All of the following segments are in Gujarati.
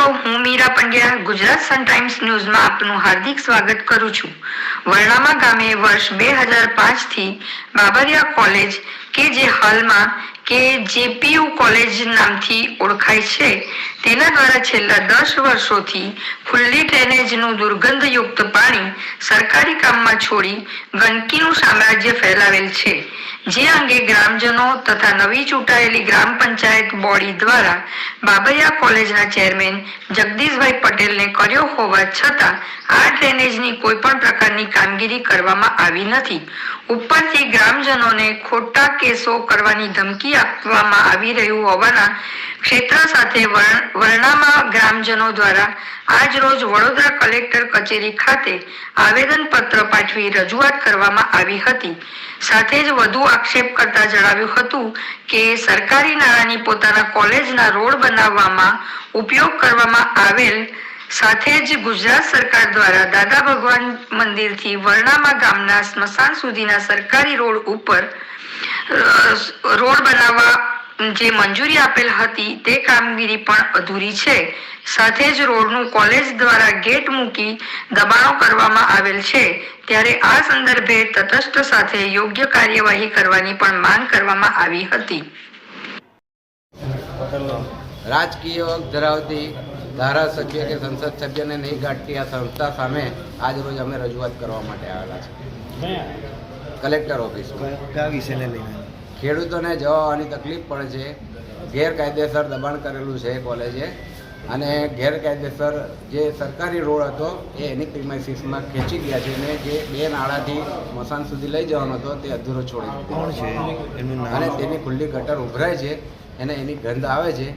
મિત્રો, હું મીરા પંડ્યા ગુજરાત સન ટાઈમ્સ ન્યૂઝમાં આપનું હાર્દિક સ્વાગત કરું છું। વર્ણામા ગામે વર્ષ 2005 થી બાબરિયા કોલેજ કે જે હાલમાં જેપીયુ કોલેજ નામથી ઓળખાય છે, તેના દ્વારા છેલ્લા 10 વર્ષોથી ખુલ્લી ડ્રેનેજનું દુર્ગંધયુક્ત પાણી સરકારી કામમાં છોડી ગંદકીનું સામ્રાજ્ય ફેલાવેલ છે, જે અંગે ગ્રામજનો તથા નવી ચૂંટાયેલી ગ્રામ પંચાયત બોડી દ્વારા બાબરિયા કોલેજના ચેરમેન જગદીશભાઈ પટેલને કર્યો હોવા છતાં આ ડ્રેનેજની કોઈ પણ પ્રકારની કામગીરી કરવામાં આવી નથી। ઉપરથી ગ્રામજનોને ખોટા કેસો કરવાની ધમકી આપવામાં આવી રહ્યું હોવાના ક્ષેત્ર સાથે વર્ણામા ગ્રામજનો દ્વારા આજ રોજ વડોદરા કલેક્ટર કચેરી ખાતે આવેદનપત્ર પાઠવી રજૂઆત કરવામાં આવી હતી। સાથે જ વધુ આક્ષેપ કરતા જણાવ્યું હતું કે સરકારી નાણાંની પોતાના કોલેજના રોડ બનાવવામાં ઉપયોગ કરવામાં આવેલ સાથે જ ગુજરાત સરકાર દ્વારા દાદા ભગવાન મંદિરથી વર્ણામા ગામના સ્મશાન સુધીના સરકારી રોડ ઉપર રોડ બનાવવા જે મંજૂરી આપેલ હતી તે કામગીરી પણ અધૂરી છે। સાથે જ રોડનું કોલેજ દ્વારા ગેટ મૂકી દબાણો કરવામાં આવેલ છે, ત્યારે આ સંદર્ભે તટસ્થ સાથે યોગ્ય કાર્યવાહી કરવાની પણ માંગ કરવામાં આવી હતી। રાજકીય હક ધરાવતી ધારાસભ્ય કે સંસદ સભ્યને નહીં ગાંઠતી આ સંસ્થા સામે આજ રોજ અમે રજૂઆત કરવા માટે આવેલા છે કલેક્ટર ઓફિસમાં। કયા વિષયને લઈને? ખેડૂતોને જવા આવવાની તકલીફ પડે છે, ગેરકાયદેસર દબાણ કરેલું છે કોલેજે, અને ગેરકાયદેસર જે સરકારી રોડ હતો એ એની પ્રિમાઇસીસમાં ખેંચી ગયા છે, અને જે બે નાળાથી મસાન સુધી લઈ જવાનો હતો તે અધૂરો છોડી કોણ છે એનું નામ? અને તેની ખુલ્લી ગટર ઉભરાય છે અને એની ગંધ આવે છે।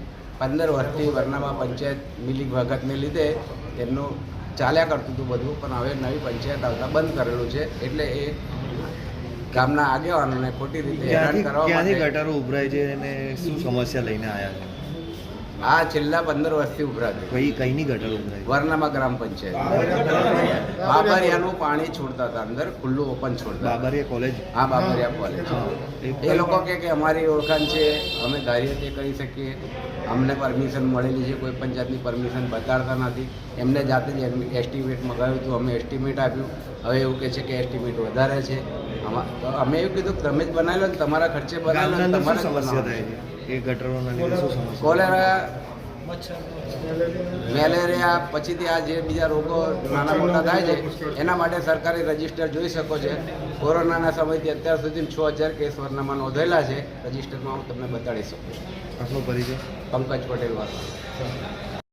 15 વર્ષથી વર્ણામા પંચાયત મિલી ભગતને લીધે એમનું ચાલ્યા કરતું હતું બધું, પણ હવે નવી પંચાયત આવતા બંધ કરેલું છે, એટલે એ ગામના આગેવાનોને ખોટી રીતે હેરાન કરવા ક્યાંથી ગટરો ઉભરાય છે અને શું સમસ્યા લઈને આવ્યા છે? આ છેલ્લા 15 વર્ષથી ઉભરાતી કઈની ગટર ઉભરાય? વર્ણામા ગ્રામ પંચાયત બાબરિયાનું પાણી છોડતા હતા, અંદર ખુલ્લું ઓપન છોડતા। બાબરિયા કોલેજ? હા, બાબરિયા કોલેજ। એ લોકો કે અમારી ઓળખાણ છે, અમે ધારીએ તે કરી શકીએ, અમને પરમિશન મળેલી છે, કોઈ પંચાયતની પરમિશન બતાડતા નથી। એમને જાતે જ એસ્ટિમેટ મગાવ્યું હતું, અમે એસ્ટિમેટ આપ્યું, હવે એવું કહે છે કે એસ્ટિમેટ વધારે છે। અમે એવું કીધું કે તમે જ બનાવી લો ને, તમારા ખર્ચે બનાવી લો, તમારે સમસ્યા થાય છે એ ગટરોના લીધે શું સમસ્યા? કોલેરા, મેલેરિયા, પછીથી આ જે બીજા રોગો નાના મોટા થાય છે એના માટે સરકારી રજિસ્ટર જોઈ શકો છો। કોરોનાના સમયથી અત્યાર સુધી 6000 કેસ વર્ણામાં નોંધેલા છે, રજિસ્ટરમાં હું તમને બતાડી શકું। આપનો પરિચય? પંકજ પટેલ વાત।